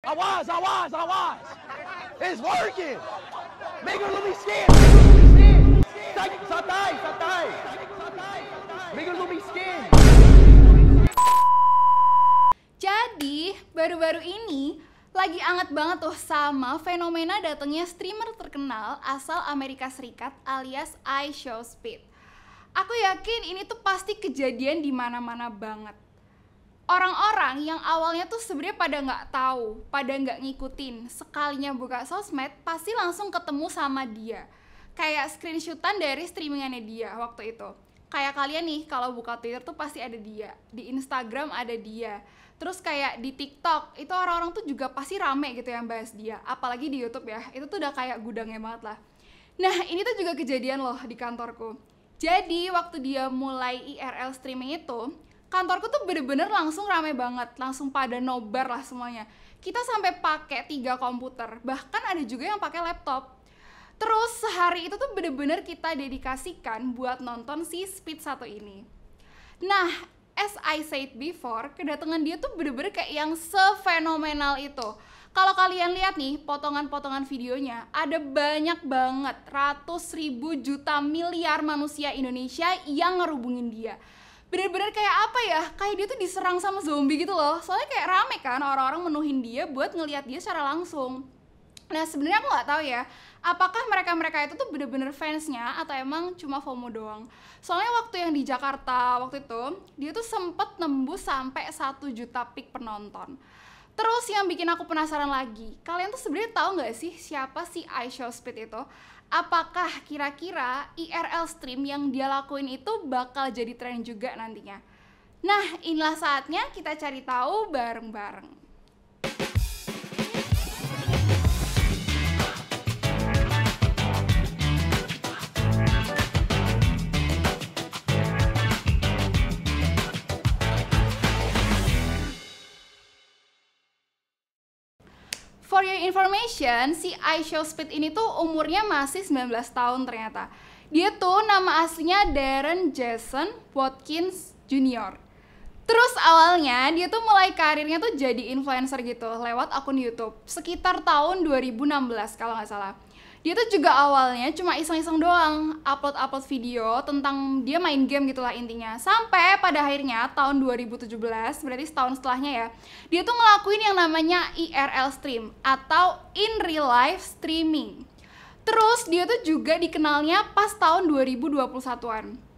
Awas. It's working. Make her lebih skin. Santai. Make her lebih skin. Jadi, baru-baru ini lagi anget banget tuh sama fenomena datangnya streamer terkenal asal Amerika Serikat alias iShowSpeed. Aku yakin ini tuh pasti kejadian di mana-mana banget. Orang-orang yang awalnya tuh sebenarnya pada nggak tahu, pada nggak ngikutin, sekalinya buka sosmed pasti langsung ketemu sama dia. Kayak screenshotan dari streamingannya dia waktu itu. Kayak kalian nih kalau buka Twitter tuh pasti ada dia, di Instagram ada dia. Terus kayak di TikTok itu orang-orang tuh juga pasti rame gitu yang bahas dia. Apalagi di YouTube ya, itu tuh udah kayak gudangnya banget lah. Nah ini tuh juga kejadian loh di kantorku. Jadi waktu dia mulai IRL streaming itu, kantorku tuh bener-bener langsung rame banget, langsung pada nobar lah semuanya. Kita sampai pakai 3 komputer, bahkan ada juga yang pakai laptop. Terus sehari itu tuh bener-bener kita dedikasikan buat nonton si Speed 1 ini. Nah, as I said before, kedatangan dia tuh bener-bener kayak yang sefenomenal itu. Kalau kalian lihat nih potongan-potongan videonya, ada banyak banget, ratus ribu juta miliar manusia Indonesia yang ngerubungin dia. Bener-bener kayak apa ya, kayak dia tuh diserang sama zombie gitu loh. Soalnya kayak rame kan orang-orang menuhin dia buat ngelihat dia secara langsung. Nah sebenarnya aku nggak tahu ya, apakah mereka itu tuh bener-bener fansnya atau emang cuma FOMO doang. Soalnya waktu yang di Jakarta waktu itu, dia tuh sempet nembus sampai 1 juta peak penonton. Terus yang bikin aku penasaran lagi, kalian tuh sebenarnya tahu nggak sih siapa si iShowSpeed itu? Apakah kira-kira IRL stream yang dia lakuin itu bakal jadi tren juga nantinya? Nah, inilah saatnya kita cari tahu bareng-bareng. For your information, si iShowSpeed ini tuh umurnya masih 19 tahun ternyata. Dia tuh nama aslinya Darren Jason Watkins Jr. Terus awalnya dia tuh mulai karirnya tuh jadi influencer gitu lewat akun YouTube sekitar tahun 2016 kalau nggak salah. Dia tuh juga awalnya cuma iseng-iseng doang upload video tentang dia main game gitulah intinya. Sampai pada akhirnya tahun 2017, berarti setahun setelahnya ya, dia tuh ngelakuin yang namanya IRL stream atau in real life streaming. Terus dia tuh juga dikenalnya pas tahun 2021-an.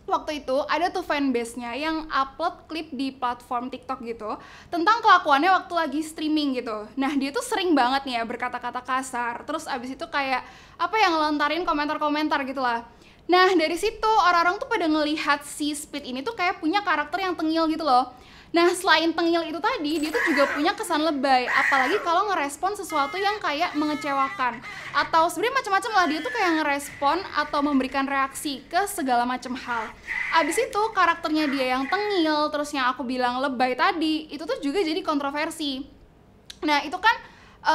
Waktu itu ada tuh fanbase-nya yang upload klip di platform TikTok gitu tentang kelakuannya waktu lagi streaming gitu. Nah dia tuh sering banget nih ya berkata-kata kasar, terus abis itu kayak apa yang ngelontarin komentar-komentar gitu lah. Nah dari situ orang-orang tuh pada ngelihat si Speed ini tuh kayak punya karakter yang tengil gitu loh. Nah selain tengil itu tadi, dia tuh juga punya kesan lebay, apalagi kalau ngerespon sesuatu yang kayak mengecewakan. Atau sebenarnya macam-macam lah, dia tuh kayak ngerespon atau memberikan reaksi ke segala macam hal. Abis itu karakternya dia yang tengil, terus yang aku bilang lebay tadi, itu tuh juga jadi kontroversi. Nah itu kan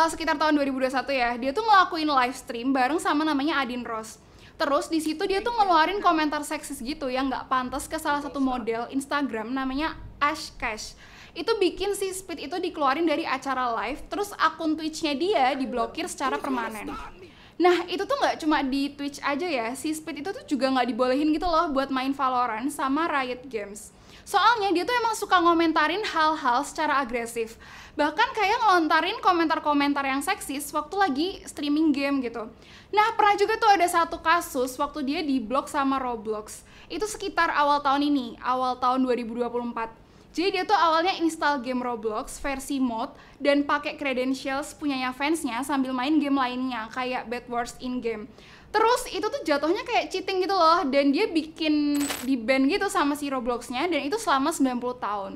sekitar tahun 2021 ya, dia tuh ngelakuin live stream bareng sama namanya Adin Rose. Terus di situ dia tuh ngeluarin komentar seksis gitu yang nggak pantas ke salah satu model Instagram namanya Ash Cash. Itu bikin si Speed itu dikeluarin dari acara live, terus akun Twitch-nya dia diblokir secara permanen. Nah itu tuh nggak cuma di Twitch aja ya, si Speed itu tuh juga nggak dibolehin gitu loh buat main Valorant sama Riot Games. Soalnya dia tuh emang suka ngomentarin hal-hal secara agresif. Bahkan kayak ngelontarin komentar-komentar yang seksis waktu lagi streaming game gitu. Nah pernah juga tuh ada satu kasus waktu dia diblok sama Roblox. Itu sekitar awal tahun ini, awal tahun 2024. Jadi dia tuh awalnya install game Roblox versi mod dan pakai credentials punyanya fansnya sambil main game lainnya kayak Bed Wars in game. Terus itu tuh jatuhnya kayak cheating gitu loh, dan dia bikin di ban gitu sama si Robloxnya, dan itu selama 90 tahun.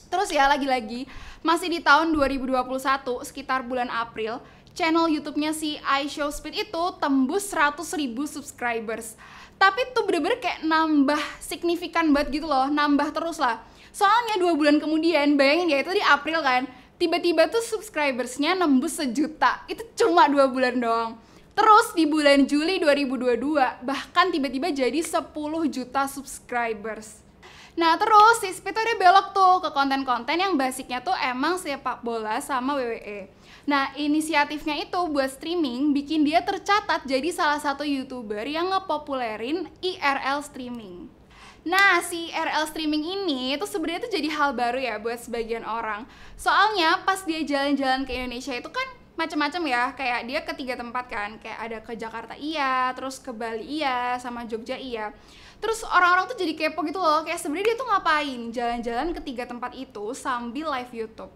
Terus ya lagi-lagi masih di tahun 2021 sekitar bulan April, channel YouTube-nya si iShowSpeed itu tembus 100.000 subscribers. Tapi tuh bener-bener kayak nambah signifikan banget gitu loh, nambah terus lah. Soalnya 2 bulan kemudian, bayangin ya itu di April kan, tiba-tiba tuh subscribersnya nembus 1 juta. Itu cuma 2 bulan doang. Terus di bulan Juli 2022 bahkan tiba-tiba jadi 10 juta subscribers. Nah terus si Speed tuh dia belok tuh ke konten-konten yang basicnya tuh emang sepak bola sama WWE. Nah inisiatifnya itu buat streaming bikin dia tercatat jadi salah satu YouTuber yang ngepopulerin IRL streaming. Nah, si IRL streaming ini tuh sebenarnya tuh jadi hal baru ya buat sebagian orang. Soalnya pas dia jalan-jalan ke Indonesia itu kan macam-macam ya, kayak dia ke 3 tempat kan, kayak ada ke Jakarta iya, terus ke Bali iya, sama Jogja iya. Terus orang-orang tuh jadi kepo gitu loh, kayak sebenarnya dia tuh ngapain jalan-jalan ke 3 tempat itu sambil live YouTube.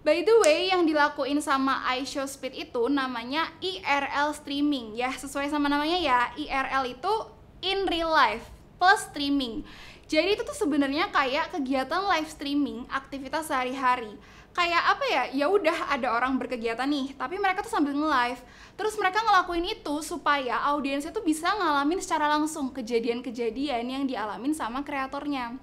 By the way, yang dilakuin sama iShowSpeed itu namanya IRL streaming. Ya, sesuai sama namanya ya, IRL itu in real life plus streaming. Jadi itu tuh sebenarnya kayak kegiatan live streaming aktivitas sehari-hari. Kayak apa ya? Ya udah ada orang berkegiatan nih, tapi mereka tuh sambil nge-live. Terus mereka ngelakuin itu supaya audiensnya tuh bisa ngalamin secara langsung kejadian-kejadian yang dialamin sama kreatornya.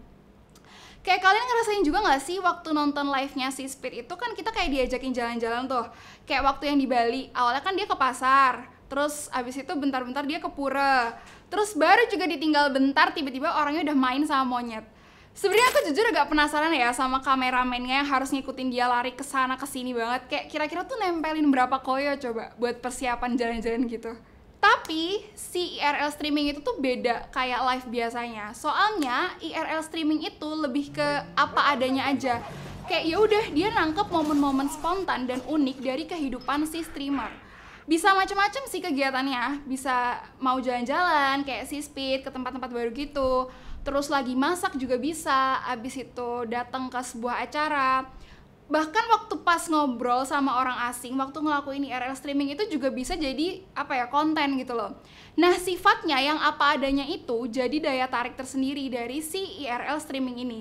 Kayak kalian ngerasain juga gak sih waktu nonton live-nya si Speed itu kan kita kayak diajakin jalan-jalan tuh. Kayak waktu yang di Bali, awalnya kan dia ke pasar, terus abis itu bentar-bentar dia ke pura, terus baru juga ditinggal bentar tiba-tiba orangnya udah main sama monyet. Sebenarnya aku jujur agak penasaran ya sama kameramennya yang harus ngikutin dia lari ke sana ke sini banget. Kayak kira-kira tuh nempelin berapa koyo coba buat persiapan jalan-jalan gitu. Tapi si IRL streaming itu tuh beda kayak live biasanya. Soalnya IRL streaming itu lebih ke apa adanya aja. Kayak ya udah dia nangkep momen-momen spontan dan unik dari kehidupan si streamer. Bisa macam-macam sih kegiatannya. Bisa mau jalan-jalan kayak si Speed ke tempat-tempat baru gitu. Terus lagi masak juga bisa. Abis itu datang ke sebuah acara. Bahkan waktu pas ngobrol sama orang asing, waktu ngelakuin IRL streaming itu juga bisa jadi konten gitu loh. Nah sifatnya yang apa adanya itu jadi daya tarik tersendiri dari si IRL streaming ini.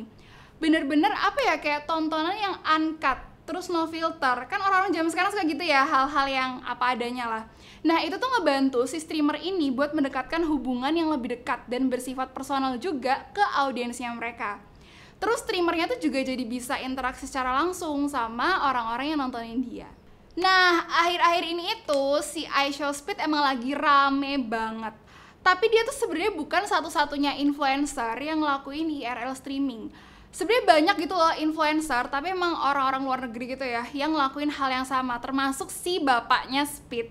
Bener-bener kayak tontonan yang uncut, terus no filter. Kan orang-orang zaman sekarang suka gitu ya, hal-hal yang apa adanya lah. Nah itu tuh ngebantu si streamer ini buat mendekatkan hubungan yang lebih dekat dan bersifat personal juga ke audiensnya mereka. Terus streamernya tuh juga jadi bisa interaksi secara langsung sama orang-orang yang nontonin dia. Nah, akhir-akhir ini itu si iShowSpeed emang lagi rame banget. Tapi dia tuh sebenarnya bukan satu-satunya influencer yang ngelakuin IRL streaming. Sebenarnya banyak gitu loh influencer, tapi emang orang-orang luar negeri gitu ya yang ngelakuin hal yang sama, termasuk si bapaknya Speed.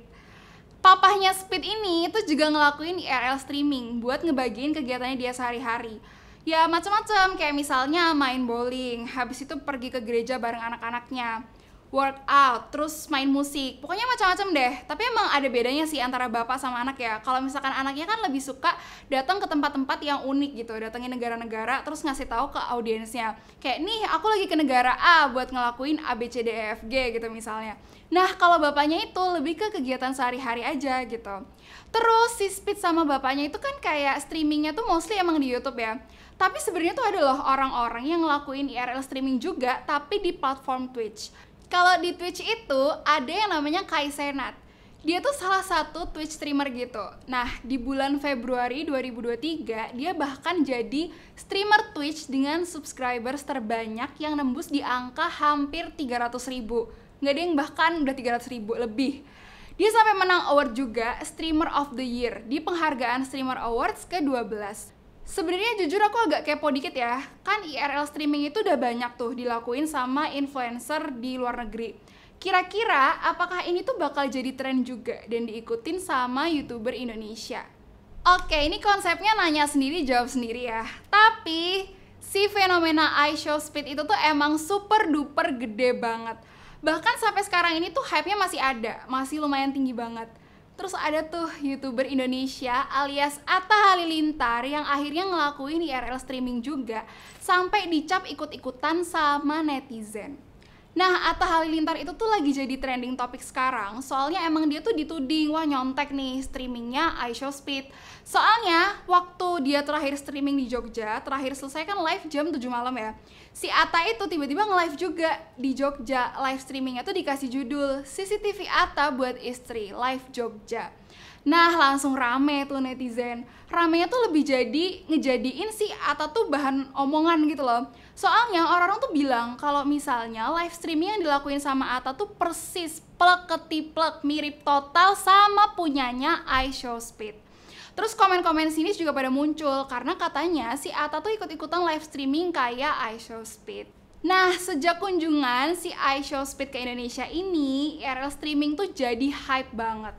Papahnya Speed ini tuh juga ngelakuin IRL streaming buat ngebagiin kegiatannya dia sehari-hari. Ya macam-macam, kayak misalnya main bowling, habis itu pergi ke gereja bareng anak-anaknya, workout, terus main musik, pokoknya macam-macam deh. Tapi emang ada bedanya sih antara bapak sama anak ya. Kalau misalkan anaknya kan lebih suka datang ke tempat-tempat yang unik gitu, datengin negara-negara terus ngasih tahu ke audiensnya, kayak nih aku lagi ke negara A buat ngelakuin A B C D E F G gitu misalnya. Nah kalau bapaknya itu lebih ke kegiatan sehari-hari aja gitu. Terus si Speed sama bapaknya itu kan kayak streamingnya tuh mostly emang di YouTube ya. Tapi sebenarnya tuh ada loh orang-orang yang ngelakuin IRL streaming juga tapi di platform Twitch. Kalau di Twitch itu ada yang namanya Kai Cenat. Dia tuh salah satu Twitch streamer gitu. Nah, di bulan Februari 2023 dia bahkan jadi streamer Twitch dengan subscribers terbanyak yang nembus di angka hampir 300.000. Nggak ada yang bahkan udah 300.000 lebih. Dia sampai menang award juga Streamer of the Year di penghargaan Streamer Awards ke-12. Sebenarnya jujur aku agak kepo dikit ya, kan IRL streaming itu udah banyak tuh dilakuin sama influencer di luar negeri. Kira-kira apakah ini tuh bakal jadi tren juga dan diikutin sama YouTuber Indonesia? Oke, ini konsepnya nanya sendiri jawab sendiri ya. Tapi si fenomena iShowSpeed itu tuh emang super duper gede banget. Bahkan sampai sekarang ini tuh hype-nya masih ada, masih lumayan tinggi banget. Terus ada tuh YouTuber Indonesia alias Atta Halilintar yang akhirnya ngelakuin IRL streaming juga sampai dicap ikut-ikutan sama netizen. Nah, Atta Halilintar itu tuh lagi jadi trending topik sekarang, soalnya emang dia tuh dituding, wah nyontek nih streamingnya iShowSpeed. Soalnya waktu dia terakhir streaming di Jogja, terakhir selesai kan live jam 7 malam ya. Si Atta itu tiba-tiba nge-live juga di Jogja. Live streamingnya tuh dikasih judul CCTV Atta buat istri, live Jogja. Nah langsung rame tuh netizen. Ramenya tuh lebih jadi ngejadiin si Atta tuh bahan omongan gitu loh. Soalnya orang-orang tuh bilang kalau misalnya live streaming yang dilakuin sama Atta tuh persis plek ketiplek mirip total sama punyanya iShowSpeed. Terus komen-komen sini juga pada muncul karena katanya si Atta tuh ikut-ikutan live streaming kayak iShowSpeed. Nah, sejak kunjungan si iShowSpeed ke Indonesia ini, IRL streaming tuh jadi hype banget.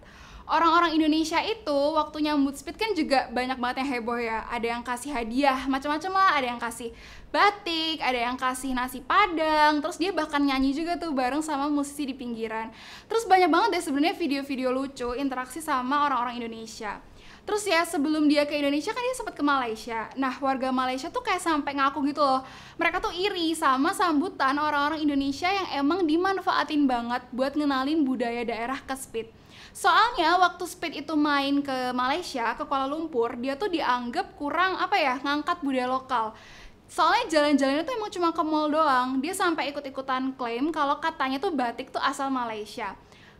Orang-orang Indonesia itu waktu nyambut Speed kan juga banyak banget yang heboh ya. Ada yang kasih hadiah macam-macam lah, ada yang kasih batik, ada yang kasih nasi padang, terus dia bahkan nyanyi juga tuh bareng sama musisi di pinggiran. Terus banyak banget deh sebenarnya video-video lucu interaksi sama orang-orang Indonesia. Terus ya sebelum dia ke Indonesia kan dia sempat ke Malaysia. Nah, warga Malaysia tuh kayak sampai ngaku gitu loh. Mereka tuh iri sama sambutan orang-orang Indonesia yang emang dimanfaatin banget buat ngenalin budaya daerah ke Speed. Soalnya waktu Speed itu main ke Malaysia, ke Kuala Lumpur, dia tuh dianggap kurang ngangkat budaya lokal. Soalnya jalan-jalannya tuh emang cuma ke mall doang. Dia sampai ikut-ikutan klaim kalau katanya tuh batik tuh asal Malaysia.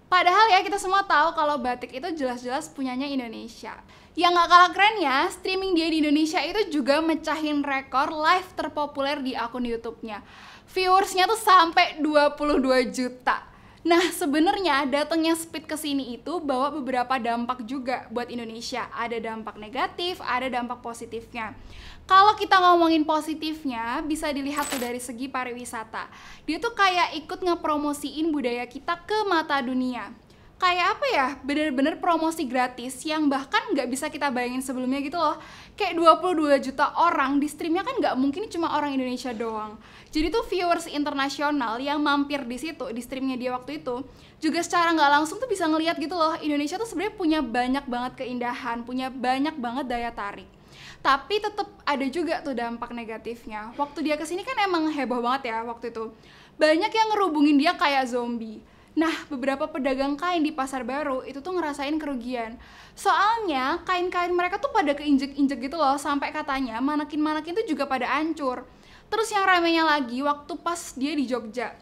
Padahal ya kita semua tahu kalau batik itu jelas-jelas punyanya Indonesia. Yang gak kalah kerennya, streaming dia di Indonesia itu juga mecahin rekor live terpopuler di akun YouTube-nya. Viewersnya tuh sampai 22 juta. Nah, sebenarnya datangnya Speed ke sini itu bawa beberapa dampak juga buat Indonesia. Ada dampak negatif, ada dampak positifnya. Kalau kita ngomongin positifnya, bisa dilihat tuh dari segi pariwisata. Dia tuh kayak ikut ngepromosiin budaya kita ke mata dunia. Kayak bener-bener promosi gratis yang bahkan nggak bisa kita bayangin sebelumnya gitu loh. Kayak 22 juta orang di streamnya kan nggak mungkin cuma orang Indonesia doang. Jadi tuh viewers internasional yang mampir di situ, di streamnya dia waktu itu, juga secara nggak langsung tuh bisa ngeliat gitu loh, Indonesia tuh sebenarnya punya banyak banget keindahan, punya banyak banget daya tarik. Tapi tetap ada juga tuh dampak negatifnya. Waktu dia kesini kan emang heboh banget ya waktu itu. Banyak yang ngerubungin dia kayak zombie. Nah, beberapa pedagang kain di Pasar Baru itu tuh ngerasain kerugian. Soalnya kain-kain mereka tuh pada keinjek-injek gitu loh, sampai katanya manekin-manekin tuh juga pada hancur. Terus yang ramenya lagi waktu pas dia di Jogja.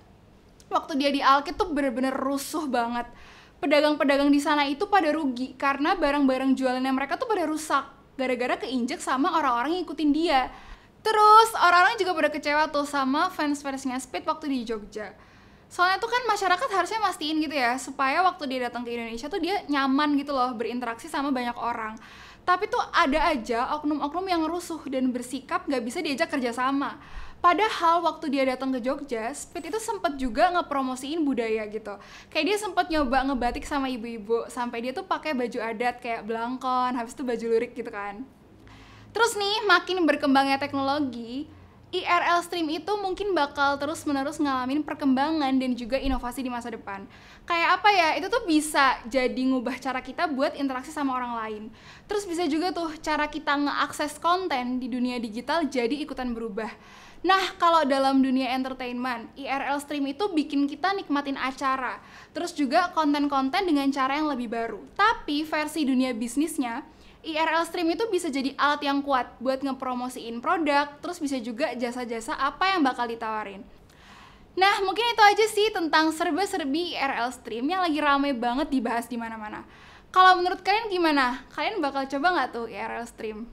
Waktu dia di Alkit tuh bener-bener rusuh banget. Pedagang-pedagang di sana itu pada rugi karena barang-barang jualannya mereka tuh pada rusak gara-gara keinjek sama orang-orang yang ngikutin dia. Terus orang-orang juga pada kecewa tuh sama fans-fansnya Speed waktu di Jogja. Soalnya tuh kan masyarakat harusnya mastiin gitu ya, supaya waktu dia datang ke Indonesia tuh dia nyaman gitu loh, berinteraksi sama banyak orang. Tapi tuh ada aja oknum-oknum yang rusuh dan bersikap gak bisa diajak kerjasama. Padahal waktu dia datang ke Jogja, Speed itu sempet juga ngepromosiin budaya gitu. Kayak dia sempet nyoba ngebatik sama ibu-ibu, sampai dia tuh pakai baju adat kayak belangkon, habis itu baju lurik gitu kan. Terus nih, makin berkembangnya teknologi, IRL stream itu mungkin bakal terus-menerus ngalamin perkembangan dan juga inovasi di masa depan. Kayak itu tuh bisa jadi ngubah cara kita buat interaksi sama orang lain. Terus bisa juga tuh cara kita ngeakses konten di dunia digital jadi ikutan berubah. Nah, kalau dalam dunia entertainment, IRL stream itu bikin kita nikmatin acara. Terus juga konten-konten dengan cara yang lebih baru. Tapi versi dunia bisnisnya, IRL stream itu bisa jadi alat yang kuat buat ngepromosiin produk, terus bisa juga jasa-jasa apa yang bakal ditawarin. Nah, mungkin itu aja sih tentang serba-serbi IRL stream yang lagi rame banget dibahas di mana-mana. Kalau menurut kalian gimana? Kalian bakal coba nggak tuh IRL stream?